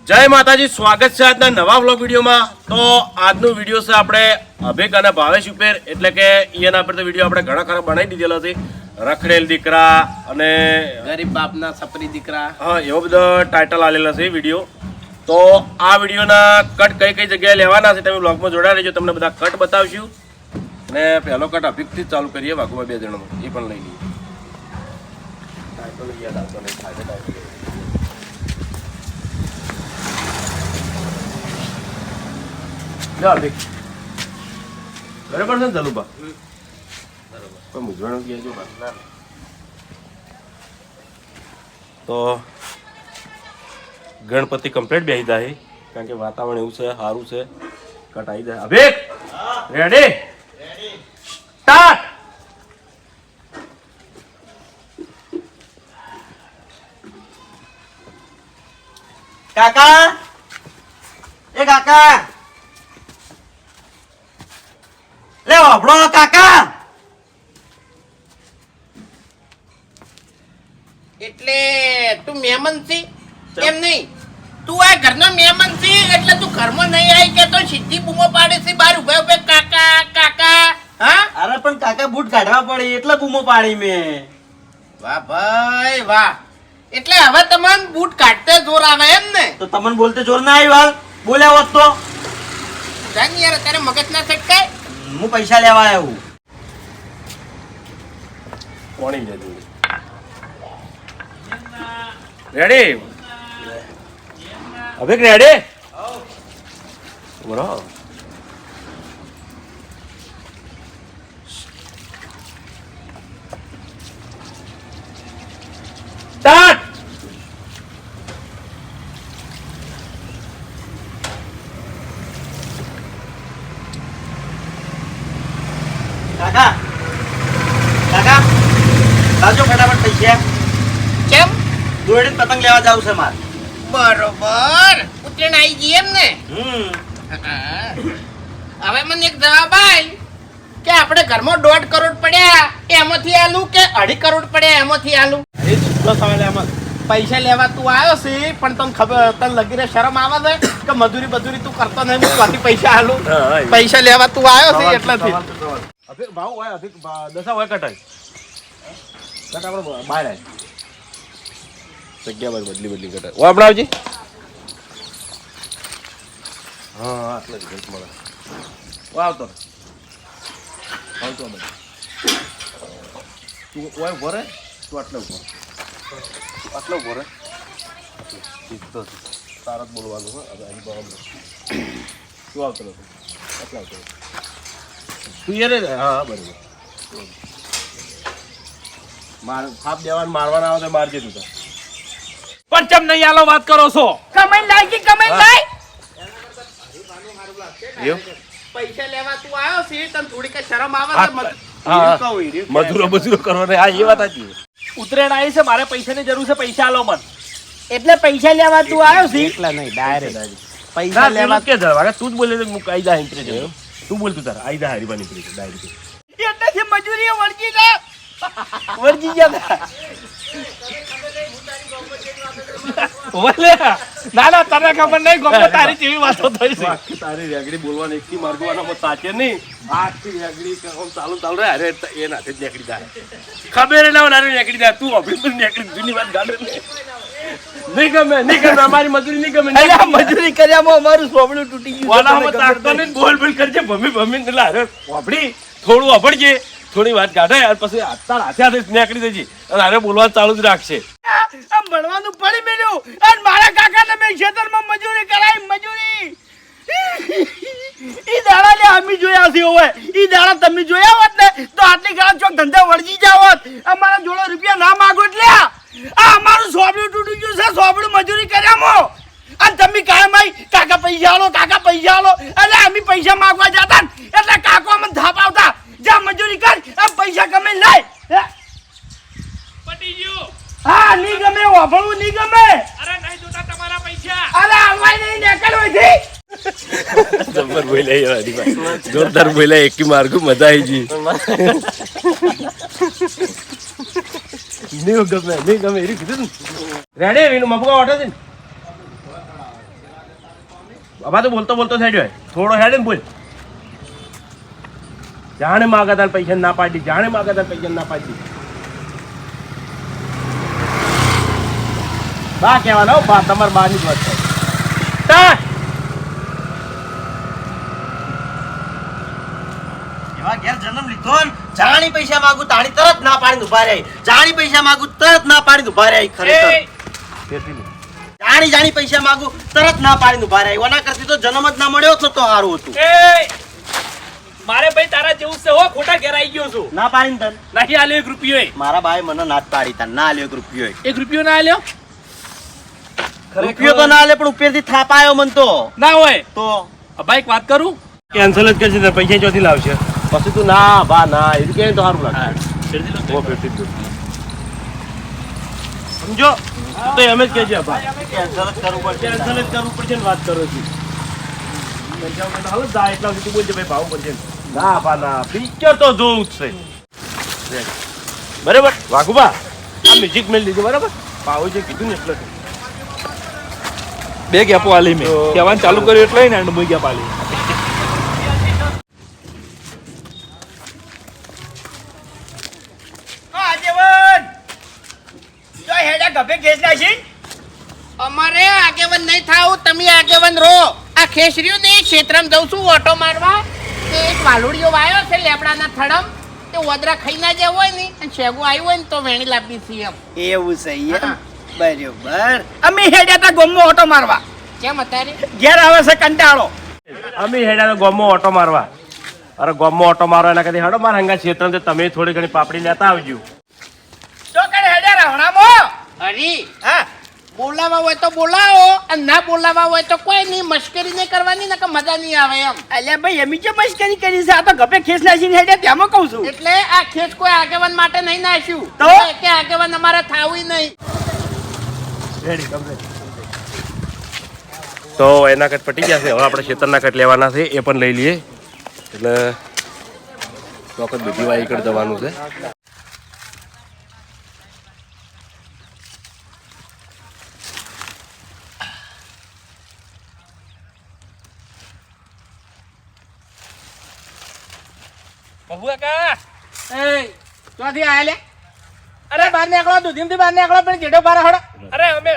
જય માતાજી, સ્વાગત છે આજના નવા વ્લોગ વિડીયોમાં. તો આજનો વિડીયો છે આપણે અભિક અને ભાવેશ ઉપર, એટલે કે એના પર તો વિડીયો આપણે ઘણા ખરા બનાવી દીધેલો છે. રખડેલ દીકરા અને ગરીબ બાપના સપરી દીકરા, હા, એવો બધો ટાઇટલ આલેલો છે વિડીયો. તો આ વિડીયોના કટ કઈ કઈ જગ્યાએ લેવાના છે તમે વ્લોગમાં જોડાઈ રહેજો, તમને બધા કટ બતાવશું. અને પહેલો કટ અભિકથી જ ચાલુ કરીએ, વાઘુમાં 2 જણનો એ પણ લઈ લઈએ. ટાઇટલ યાદ આવતો નહીં થાય ટાઇટલ. બરાબર છે ને જલુબા? બરાબર, મૂંઝવણ કહેજો. તો ગણપતિ કમ્પ્લીટ બેસી જાય, કારણ કે વાતાવરણ એવું છે, સારું છે. કટ આવી જાય. અભિક રેડી? સ્ટાર્ટ. કાકા એ કાકા લે ઓભળો કાકા. એટલે તું મહેમાન છે એમ નહીં, તું આ ઘરનો મહેમાન છે એટલે તું ઘરમાં નહીં આવી કે તો સીધી બૂમો પાડે છે બહાર ઉભા ઉભા કાકા કાકા. હા, અરે પણ કાકા બૂટ કાઢવા પડી એટલે બૂમો પાડી મેં. વાહ ભાઈ વાહ. એટલે હવે તમને બૂટ કાઢતે જોર આવે એમ ને? તો તમને બોલતે જોર ના આવી હાલ, બોલ્યા હોત તો. જાન યાર, તારે મગજ ના છટકાય. હું પૈસા લેવા આવ્યો. કોણી જતું રેડી? અભિક રેડી? બરાબર. સ્ટાર્ટ. કાકા કાકા લાવજો ફટાફટ પૈસા. કેમ? દોરડી પતંગ લેવા જાવ છે મારે. બરોબર, ઉતરીને આવી ગઈ એમ ને? હવે મને એક જવાબ આય કે આપણે ઘરમાં 1.5 કરોડ પડ્યા એમાંથી આલું કે 2.5 કરોડ પડ્યા એમાંથી આલું? એ સુધો સવાલ એમાં પૈસા લેવા તું આવ્યો છે, પણ તને ખબર, તને લગીને શરમ આવે છે કે મજૂરી બજૂરી તું કરતો નહીં, હું ત્યાંથી પૈસા આલું? પૈસા લેવા તું આવ્યો છે એટલેથી. અભિક ભાવ હોય, અભિક દશા હોય કટાય કટ આપણે બહાર આવે જગ્યા પર બદલી કટાય હોય આપણે આવજી. હા, આટલે જ ઘટ મળે. આવતો આવતો બધું તું ઓય ભરે, તું આટલે ઉભો, આટલે ઉભો રે. તારા જ બોલવાનું હોય. હવે અહીં બરાબર તું આવતો નથી, આટલા આવતો તું યાર. હા બરાબર. થાપ દેવાનું મારવાના આવે તો મારજે તું. પણ ચમ નહીં આલો વાત કરો છો? કમાઈ લાગી, કમાઈ લાય. એવું પૈસા લેવા તું આવ્યો છે, તને થોડી કઈ શરમ આવે છે? મજૂરો મજૂરો કરવાને આ એ વાત હતી. ઉતરેણ આવી છે, મારે પૈસાની જરૂર છે, પૈસા આલો મને. એટલે પૈસા લેવા તું આવ્યો છે? એટલા નહીં, ડાયરેક્ટ પૈસા લેવા કે જવા તું જ બોલે તો હું આઈ જા ઇન્ટરે છે. તું બોલ તું તાર આઈ જા હરીબા નીકળી છે ડાયરેક્ટ. એટલેથી મજૂરી વળગી જા. વળગી ગયા. ઓલે ના ના, તને ખબર નહીં ગમે તારી જેવી વાતો થઈ છે. તારી રેગડી બોલવાની એકથી મારવાનો સાચે નહીં. આખી રેગડી ચાલુ ચાલુ રહે. અરે એ નાથી જ નીકળી જાય. ખબર ના હોય નારી નીકળી જાય. તું અભી પણ નીકળી જૂની વાત ગાડે નહીં ગમે, નહીં ગમે. અમારી મજૂરી નહીં ગમે. મજૂરી કર્યામાં અમારું સોબડું તૂટી ગયું. વાલામાં તાકતો નહીં. બોલ બોલ કરજે, ભમી ભમી એટલે અરે વાપડી થોડું વાપરજે, થોડી વાત કાઢે અને પછી હાથતા હાથે હાથે નીકળી જજે અને અરે બોલવાનું ચાલુ જ રાખશે. આમ ભણવાનું પડી મેલ્યું અને મારા કાકાને મેં ખેતરમાં મજૂરી કરાવી. મજૂરી ઈ દાડા લે અમે જોયા છે. હવે ઈ દાડા તમે જોયા હોત ને તો આટલી ઘણા ચોક ધંધા વળગી જાવ હોત. અમારા જોડે રૂપિયા ના માગો એટલે આ અમારું સોબડું તૂટી ગયું છે. સોબડું મજૂરી કર્યામાં અને તમે કાયમ આવી કાકા પૈસા આલો, કાકા પૈસા આલો. એટલે અમે પૈસા માગવા જતા ને એટલે કાકો અમને થાપ આવતા, જા મજૂરી કર, આ પૈસા કમે લાય. પટી ગયું. હા, નહીં ગમે, વાપરવું નહીં ગમે. અરે નહીં જોતા તમારા પૈસા. અરે હલવાઈ નહીં નીકળવું થી. જબર બોલ્યા હરીભાઈ, જોરદાર બોલ્યા. એકી માર્ગું મજા આવી ગઈ. નહીં ગમે એરી કીધું ને. રેડી વિનું મફુકા વાટે છે ને આમાં તો બોલતો બોલતો થઈ જાય થોડો હેડે ને બોલ. જાણે માગા તાર પૈસા ના પાડી, જાણે માગા તાર પૈસા ના પાડી. બા કહેવાના હો, બા તમારા બાની જ વાત છે. એવા ઘેર જન્મ લીધો ને જાણી પૈસા માંગુ તાણી તરત ના પાડીને ઉભા રહી, જાણી પૈસા માંગુ તરત ના પાડીને ઉભા રહી. ખરેખર જાણી પૈસા માંગુ તરત ના પાડીને ઉભા રહી. ઓના કરતી તો જન્મ જ ના મળ્યો તો સારું હતું. મારે ભાઈ તારા જેવું છે હો, ખોટા ઘેર આવી ગયો છું. ના પાડીને તને નહીં આલ્યો 1 રૂપિયો. મારા બાએ મને ના જ પાડી તા, ના આલ્યો 1 રૂપિયો. 1 રૂપિયો ના આલ્યો? રૂપિયો તો ના આલે પણ ઉપરથી થાપ આવ્યો મન તો. ના હોય તો ભાઈ એક વાત કરું, કેન્સલ જ કરશે ને પૈસા ચોથી લાવશે પછી તું ના બા ના એવું કહે તો સારું લાગે. સમજો તો એમ જ કહેજે બા કેન્સલ જ કરવું પડશે. કેન્સલ જ કરવું પડશે ને વાત કરો છું. હાલ જ જા એટલા સુધી બોલજે ભાઈ ભાવ પડશે ના બા ના પિક્ચર તો જોવું જ છે. બરાબર વાઘુબા આ મ્યુઝિક મેળ લીધું બરાબર ભાવ જે કીધું ને એટલે બે ગેપો આલી મેં કહેવાનું ચાલુ કર્યું એટલે ને એન્ડ ગેપ આલી. આગેવાન જો હેડા ગભે કેસ નાખી. અમારે આગેવાન નહીં થાવું, તમે આગેવાન રહો. આ ખેસર્યું ને ક્ષેત્રમાં જઉં છું ઓટો મારવા. તે એક વાલુડીઓ વાયો છે લેબડાના થડમ, તે ઓદરા ખાઈ ના જાય હોય ને અને શેગું આવ્યું હોય ને તો વેણી લાવી છે એમ. એવું છે એમ. બરોબર. અમે હેડ્યા તા ગોમમાં ઓટો મારવા. કેમ અત્યારે ઘેર આવે છે કંટાળો. અમે હેડા ગોમમાં ઓટો મારવા. અરે ગોમમાં ઓટો મારવા એના કદી હેડો મારા હંગા ક્ષેત્ર તમે થોડી ઘણી પાપડી લેતા આવજો. તો કઈ હેડ્યા રાવણામાં. હરી હા બોલાવા હોય તો બોલાવો અને ના બોલાવા હોય તો કોઈ નહીં. મશ્કરી નહીં કરવાની ને કે મજા નહીં આવે એમ. અલ્યા ભાઈ એમ જે મસ્કરી કરી છે આ તો ગભે ખેસ નાખીને હેડ્યા ત્યાંમાં કહું છું. એટલે આ ખેસ કોઈ આગેવાન માટે નહીં નાખ્યું તો? કે આગેવાન અમારે થાવું નહીં. તો એના કટ પટી ગયા છે હવે આપણે ખેતરના કટ લેવાના છે એ પણ લઈ લઈએ એટલે ચોક્કસ બધી વાઈ કટ જવાનું છે. બહુ કાકા એ ચોથી આયા લે. અરે બહાર નીકળો, દૂધીમાંથી બહાર નીકળો, પણ જેડો બાર હડો. અરે અમે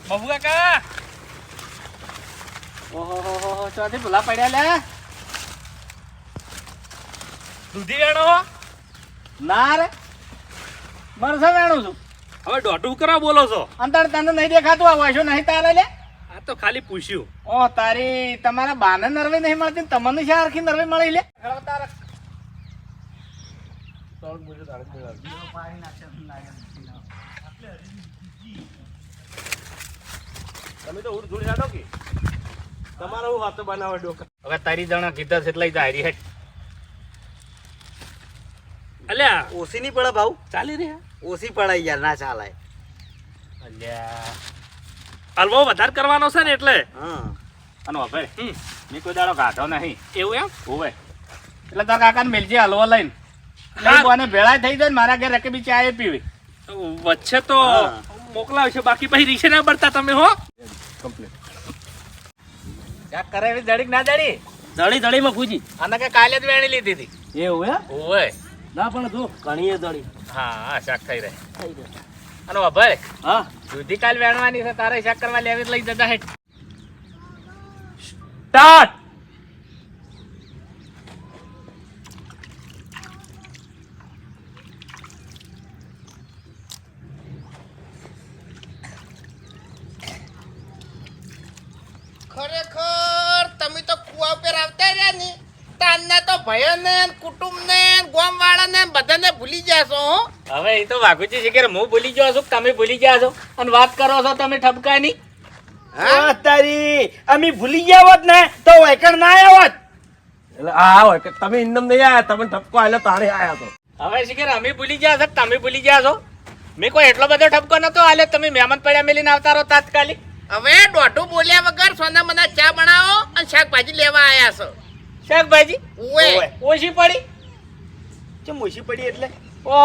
બહુ કાકા ઓહો ચોથી ભૂલા પડ્યા લે. દૂધી વેણો હો? ના રે મરસા વેણું છું. હવે દોઢું કરવા બોલો છો? અંતર તને નહીં દેખાતું આ વાંચો નહીં તારે લે. આ તો ખાલી પૂછ્યું. ઓ તારી તમારા બાને નરવી નહીં મળતી, તમને શા આરખી નરવી મળી લે. તમે તો ઉડ ધૂળ હેડો કે તમારો હું હાથો બનાવે ડોકા. હવે તારી જણા કીધા છે એટલે જાહેરી હેઠ અલ્યા ઓછી નહીં પડે ભાવ. ચાલી રહ્યા ઓછી પડે યાર, ના ચાલે. અલ્યા હલવો વધારે કરવાનો છે ને એટલે. હા અને હવે મેં કોઈ દાડો કાઢો નહીં એવું એમ? હોવે એટલે તાર કાકાને મેલજી હલવો લઈને હા. અને ભેળા થઈ જાય ને મારા ઘેર રકેબી ચા પીવી. વચ્ચે તો હા. મોકલાવશે, બાકી પછી રીસે ના બળતા તમે હો. ક્યાંક કરે એવી દડીક ના દડી દળી દળીમાં ફૂજી અને કે કાલે જ વેણી લીધી હતી. એવું હે હોવે ના પણ જો ઘણી દળી હા શાક થઈ રહે. અને ભાઈ હા દૂધી કાલ વેણવાની છે, તારે શાક કરવા લેવી જ લઈ જતા હેઠ. સ્ટાર્ટ. ખરેખર તમે તો કુવા ઉપર આવતા રહ્યા ને તારના તો ભયને કુટુંબને ગામવાળાને બધાને ભૂલી જાશો હો. હવે એ તો વાઘુજી છે કે હું ભૂલી ગયો છું, તમે ભૂલી ગયા છો અને વાત કરો છો તમે ઠપકાની. હા તારી અમે ભૂલી ગયા હોત ને તો વૈકણ ના આવ્યા હોત. એટલે આ હોય કે તમે ઇન્દમ નહીં આયા, તમે ઠપકો આલે તારે આયા તો. હવે શીખર અમે ભૂલી ગયા છો તમે ભૂલી ગયા છો. મેં કોઈ એટલો બધો ઠપકો નતો આલે, તમે મહેમાન પડ્યા મેલીને આવતા રહો તાત્કાલિક. હવે દોઢું બોલ્યા વગર સોના મના ચા બનાવો અને શાકભાજી લેવા આયા છો. શાકભાજી ઓછી પડી ચમ ઓછી પડી એટલે ઓ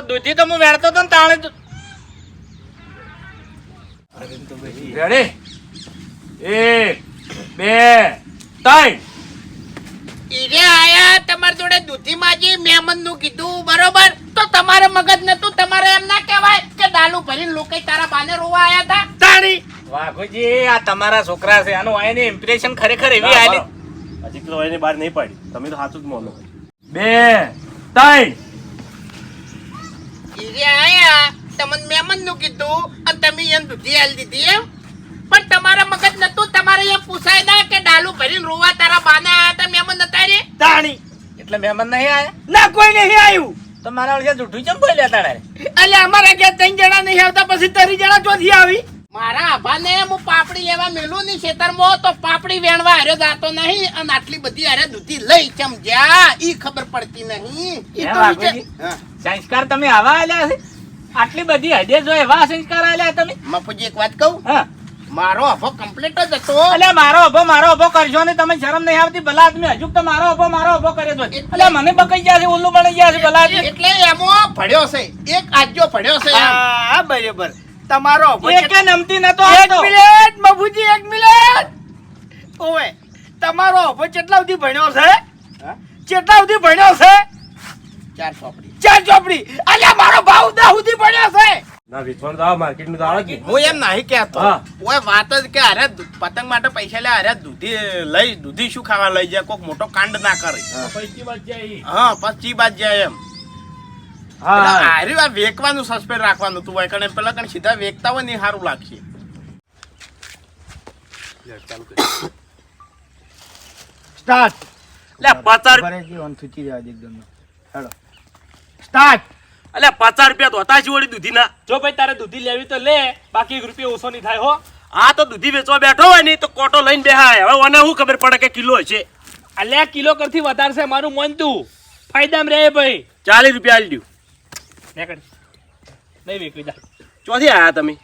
દૂધી તો હું વેણતો તો ને તાણે રેડી 1 2 3 ઈરે આયા તમાર જોડે દૂધી માજી મહેમાન નું કીધું બરોબર તો તમારે મગજ નતું તમારે એમ ના કહેવાય કે ડાલુ ભરીને લોકો તારા બાને રોવા આયા હતા તાણી વાઘુજી આ તમારા છોકરા છે આનું આની ઇમ્પ્રેશન ખરેખર એવી આલી હજી તો એને બહાર નહીં પાડી તમે તો સાચું જ માનો 2 3 ઈરે આયા તમને મહેમાન નું કીધું અને તમે એમ દૂધી આલી દીધી એમ પણ તમારા મગજ નતું તમારે એમ પૂછાય ના કે ડાલુ ભરીને રોવા તારા બાને આયા હતા મહેમાન નતા રે તાણી એટલે મહેમાન નહીં આયા ના કોઈ નહીં આવ્યું તો મારા ઓળખે જૂઠું ચમ બોલ્યા તારે એટલે અમારા ઘેર 3 જણા નહીં આવતા પછી 3 જણા ચોથી આવી મારા આભાને હું પાપડી લેવા મેલું ની ખેતરમાં તો પાપડી વેણવા હારે જાતો નહીં અને આટલી બધી હારે દૂધી લઈ ચમ જા ઈ ખબર પડતી નહીં ઈ તો વાઘુજી, સંસ્કાર તમે આવા આલ્યા છે આટલી બધી હદે જો એવા સંસ્કાર આલ્યા તમે મફુજી એક વાત કહું હા મારો અભો કમ્પ્લીટ જ હતો અલ્યા મારો અભો કરશો ને તમે શરમ નહીં આવતી ભલા આદમી હજુ તો મારો અભો કર્યો તો અલ્યા મને બકાઈ ગયા છે ઉલ્લુ બની ગયા છે ભલા આદમી એટલે એમાં ભળ્યો છે એક આજ્યો ભળ્યો છે એમ. હા બરાબર તમારો અભો એકે નમતી નતો એક આવતો મિનિટ મફુજી 1 મિનિટ ઓવે તમારો અભો કેટલા સુધી ભણ્યો છે કેટલા સુધી ભણ્યો છે 4 ચોપડી 4 ચોપડી અલ્યા મારો ભાવ 10 સુધી ભણ્યો છે ના વેચવાનું તો માર્કેટ નું તો આવે કે હું એમ નહીં કહેતો હા. ઓય વાત જ કે અરે પતંગ માટે પૈસા લે અરે દૂધી શું ખાવા લઈ જાય કોક મોટો કાંડ ના કરે હા પછી બાદ જાય એમ હા અરે આ વેકવાનું સસ્પેન્ડ રાખવાનું તું હોય પેલા કણ સીધા વેકતા હોય ને એ સારું લાગશે સ્ટાર્ટ લે 50 ભરે જી ઓન થૂચી જવા દે એકદમ હેડો સ્ટાર્ટ અલે 50 રૂપિયા તો હતા જ વળી દૂધીના જો ભાઈ તારે દૂધી લેવી તો લે બાકી 1 રૂપિયા ઓછો નહીં થાય હો આ તો દૂધી વેચવા બેઠો હોય ને તો કોટો લઈને બેહાય હવે મને શું ખબર પડે કે કિલો હશે અલ્યા કિલો કરતી વધારે છે મારું મન તું ફાયદામાં રહે ભાઈ 40 રૂપિયા આલી દ્યું નીકળ નહીં વેકવી જા ચોથી આયા તમે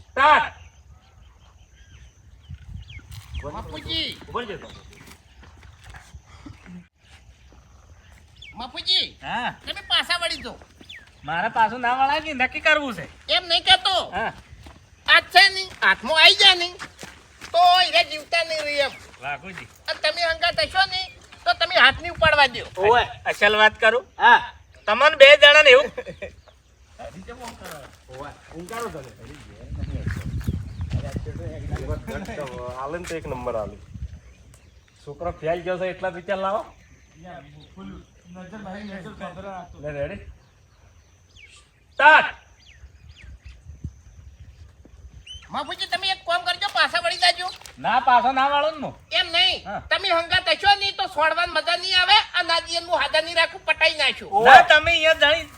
સ્ટાર્ટ મફુજી મફુજી હા તમે પાછા વળી દો મારા પાછું ના વળાય કે નક્કી કરવું છે એમ નહીં કહેતો હા આજ છે નહીં હાથમાં આવી જાય નહીં તો એને જીવતા નહીં રહી એમ વાઘુજી અને તમે હંગાત હશો નહીં તો તમે હાથ નહીં ઉપાડવા દો ઓવે અસલ વાત કરું હા તમને બે જણા ને એવું હાલે ને તો એક નંબર હાલે છોકરો ફેલ ગયો છે એટલા વિચાર લાવો રેડી સ્ટાર્ટ મફુજી તમે એક કામ કરજો પાછા વળી જાજો ના પાછો ના વાળો ને હું એમ નહીં હા. તમે હંગાત હશો નહીં તો છોડવાની મજા નહીં આવે અને આજે એનું હાથા નહીં રાખું પટાઈ નાખ્યું ના તમે અહીંયા જાણી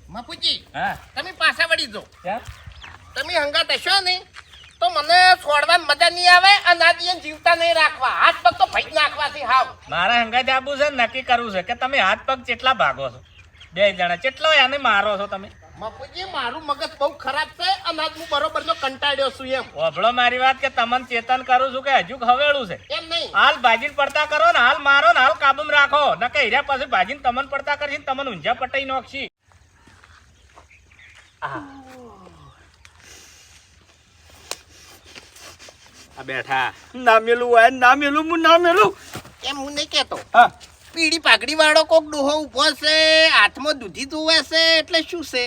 મફુજી હા તમે પાછા વળી દો કેમ તમે હંગાત હશો નહીં તો મને છોડવાની મજા નહીં આવે અને આજે એને જીવતા નહીં રાખવા હાથ પગ તો ભઈ નાખવાથી હાવ મારા હંગાત આબુ છે ને નક્કી કરવું છે કે તમે હાથ પગ કેટલા ભાગો છો બે જણા કેટલો એને મારો છો તમે મફુજી મારું મગજ બહુ ખરાબ છે અને આજ હું બરોબર નો કંટાળ્યો છું એમ ઓભળો મારી વાત કે તમને ચેતન કરું છું કે હજુ હવેળું છે એમ નહીં હાલ ભાજીને પડતા કરો ને હાલ મારો ને હાલ કાબુમાં રાખો નકે હીરા પાસે ભાજીને તમને પડતા કરશે ને તમને ઊંઝા પટાઈ નોખશી આ બેઠા ના મેલું હોય ના મેલું હું ના મેલું એમ હું નહીં કેતો હા પીળી પાઘડી વાળો કોક ડોહો ઉભો છે હાથમાં દૂધી ધોવે છે એટલે શું છે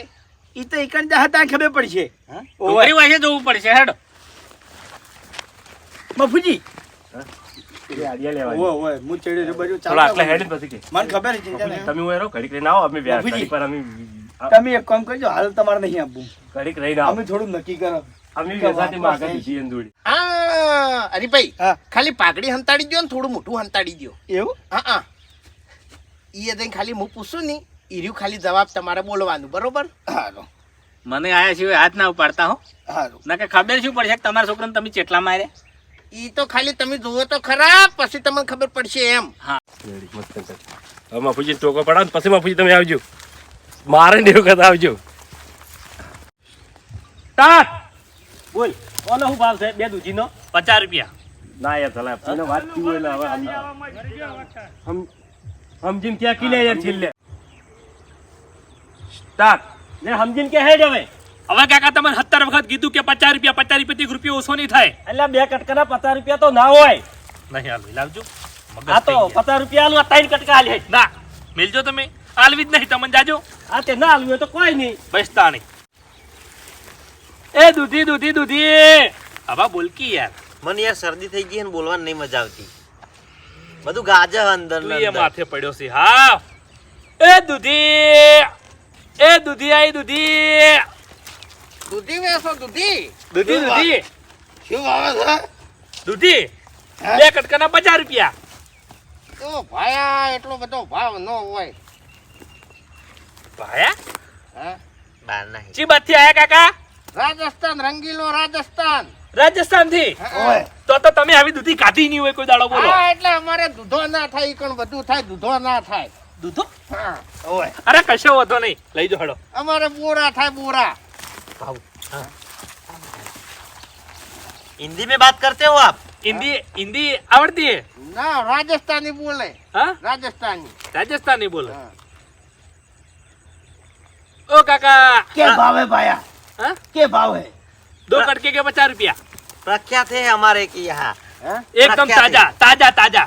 ઈ તો એકણ જા હતા ખબર પડશે ડુંગળી વાસે જોવું પડશે હેડો મફુજી આડિયા લેવાની ઓય ઓય હું ચડ્યો છું બાજુ થોડા આટલા હેડ પછી કે મને ખબર છે ચિંતા નહીં તમે હું એરો ઘડીક રહીને આવો અમે વ્યાજ બાપુજી. ઘડીક પર અમે તમે એક કામ કરજો હાલ તમારે નહીં આપવું ઘડીક રહીને આવો અમે થોડું નક્કી કરો અમે વેચાતી માગા દીધી એમ દોડી હા હરીભાઈ હા. ખાલી પાઘડી હંતાડી દો ને થોડું મોટું હંતાડી દો એવું હા ઈ જઈને ખાલી હું પૂછું ને ઈર્યું ખાલી જવાબ તમારે બોલવાનું બરોબર હાલો મને આયા સિવાય હાથ ના ઉપાડતા હો હાલો ના કે ખબર શું પડશે કે તમારા છોકરાને તમે ચેટલા મારે ઈ તો ખાલી તમે જુઓ તો ખરા પછી તમને ખબર પડશે એમ રેડી મસ્ત કર હવે માફુજી ટોકો પડાવ ને પછી માફુજી તમે આવજો મારે ને એવું કહેતા આવજો સ્ટાર્ટ બોલ ઓનો શું ભાવ છે બે દૂધીનો 50 રૂપિયા. ના યાર ચલા એને વાત થયું એટલે હવે સમજીને ક્યાં કી લે યાર છેલ્લે સ્ટાર્ટ ને સમજીને કે હેડ હવે હવે કાકા તમને 70 વખત કીધું કે 50 રૂપિયા 50 રૂપિયા ઓછો નહીં થાય. એટલે બે કટકાના 50 રૂપિયા તો ના હોય નહીં હાલ લાવજો. મગજ આ તો થઈ ગયા. 50 રૂપિયા આલું આ 3 કટકા આલે ના મિલજો તમે આલવી જ નહીં તમને જાજો આ તે ના આલું હોય તો કોઈ નહીં બસતા નહીં. એ દૂધી દૂધી દૂધી હવે બોલકી યાર મને યાર શરદી થઈ ગઈ ને બોલવાની નહીં મજા આવતી. બધું ગાજર અંદર તું એ માથે પડ્યો છે. હા એ દૂધી આઈ દૂધી દૂધી વેચો દૂધી દૂધી દૂધી શું ભાવે છે દૂધી બે કટકાના 50 રૂપિયા. તો ભાયા એટલો બધો ભાવ ન હોય ભાયા હા બહાર નહીં. ચી બાતથી આયા કાકા? રાજસ્થાન રંગીલો રાજસ્થાન રાજસ્થાન થી. તો તમે આવી દૂધી કાઢી નહીં હોય કોઈ દાડો બોલો. હા એટલે અમારે દૂધો ના થાય ઈ કણ બધું થાય દૂધો ના થાય દૂધો હા અરે કશો વધો નહીં લઈ જો હડો. અમારે બોરા થાય બોરા हिंदी में बात करते हो आप? હિન્દી આવડતી હે? ના રાજસ્થાની બોલે હા રાજસ્થાની રાજસ્થાની બોલો. હા. ओ काका કે ભાવે ભાયા हाँ? કે भाव है 2 कटके के 50 रुपया प्रख्यात है हमारे की यहाँ. હા? एकदम ताजा ताजा ताजा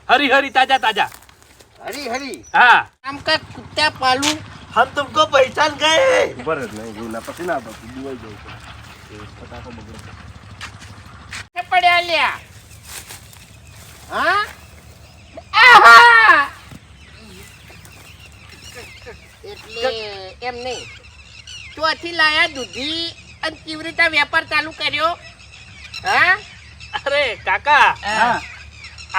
हरी हरी ताजा ताजा. હરી હરી हाँ આમ કા કુત્તા પાલું हम तुमको पहचान गए. ખબર જ નહીં ના પછી ના પછી દિવાઈ જાય કે પડ્યા લ્યા હા આહા એટલે એમ નહીં ચોથી લાયા દૂધી અને કેવી રીતે વેપાર ચાલુ કર્યો હા अरे काका હા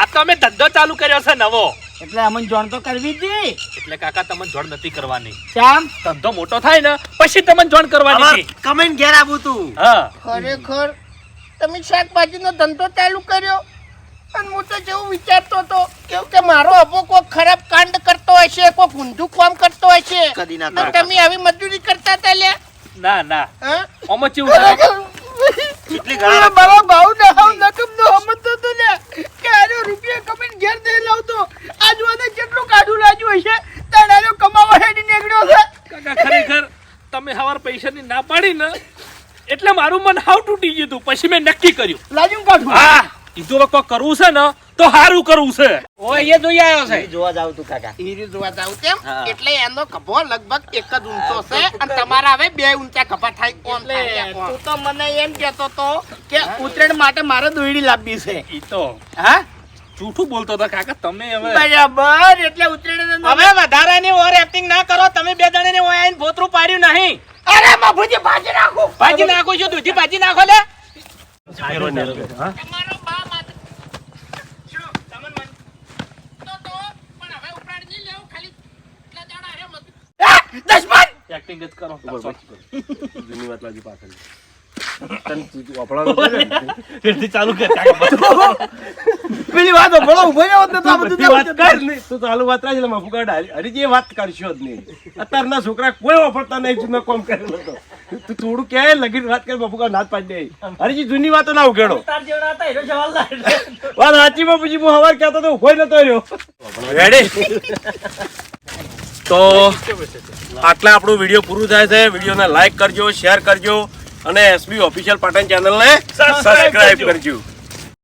આ તો અમે ધંધો ચાલુ કર્યો છે નવો. એટલે અમને જોણ તો કરવી હતી એટલે કાકા તમને જોડ નથી કરવાની. શ્યામ ધંધો મોટો થાય ને પછી તમને જોડ કરવાની अब છે. कमेंट घेर आबू तू. હા ખરેખર તમે શાકભાજીનો ધંધો ચાલુ કર્યો અને હું તો જેવું વિચારતો હતો કે મારો અપો કોક ખરાબ કાંડ કરતો હશે કોક ઊંધું કામ કરતો હશે કદી ના અને કરે. તમે આવી મજૂરી કરતા હતા લ્યા ના ના હા ઓમાં ચેવું થાય? કેટલી ઘણા મારા ભાવ ને હાવ નકમ નો સમજતો તો ને કે આનો રૂપિયા કમીને ઘેર દે લાવતો આજ વાને કેટલું કાઢું લાજ્યું હશે તારે કમાવા હેડી નીકળ્યો છે કાકા ખરેખર તમે હવાર પૈસાની ના પાડી ને એટલે મારું મન હાવ તૂટી ગયું હતું. પછી મેં નક્કી કર્યું લાજ્યું કાઢું હા કીધું હવે કોઈ કરવું છે ને તો સારું કરવું છે. ઓય એ જોઈ આવ્યો છે. જોવા જાવ તું કાકા. હીરી જોવા જાવ તેમ હા. એટલે એનો ખભો લગભગ એક જ ઊંચો છે અને તમારા હવે બે ઊંચા ખભા થાય કોણ થાય તું કોણ તો મને એમ કહેતો તો કે ઉત્તરાયણ માટે મારે દોયડી લાવવી છે ઈ તો હા જૂઠું બોલતો હતો કાકા તમે હવે બરાબર એટલે ઉત્તરાયણ હવે વધારાની ઓવર એક્ટિંગ ના કરો. તમે બે જણાને ઓય આઈને ભોતરું પાડ્યું નહીં. અરે બાપુજી ભાજી નાખો ભાજી નાખો છો દૂધી ભાજી નાખો લે. તમારો બા માથે શું તમને મન તો પણ હવે ઉપરાડ નહીં લેવું ખાલી એટલા દાડા હે મત દશમન એક્ટિંગ જ કરો. જૂની વાત લાજી પાછળ તન વાપરવાનું ફેરથી ચાલુ કર કાકા. પેલી વાત ભણો ઉભો રહ્યો તો આ બધું વાત કર નહીં તું ચાલુ વાત રાખ એટલે મફુગાડ હરીજી વાત કરશો જ નહીં. અત્યારના છોકરા કોઈ વાપરતા નહીં જૂનો કોમ કરેલો તો તું થોડું ક્યાંય લગીન વાત કરી મફુગાડ નાથ પાડી દે. હરીજી જૂની વાતો ના ઉકેડો તાર જેવડા હતા હીરો જવાલદાર વાત સાચી માં પછી હું હવાર કહેતો તો ઉભો નતો રહ્યો. રેડી તો આટલા આપણું વિડીયો પૂરું થાય છે. વિડીયોને લાઈક કરજો, શેર કરજો અને એસબી ઓફિશિયલ પાટણ ચેનલને સબસ્ક્રાઇબ કરજો.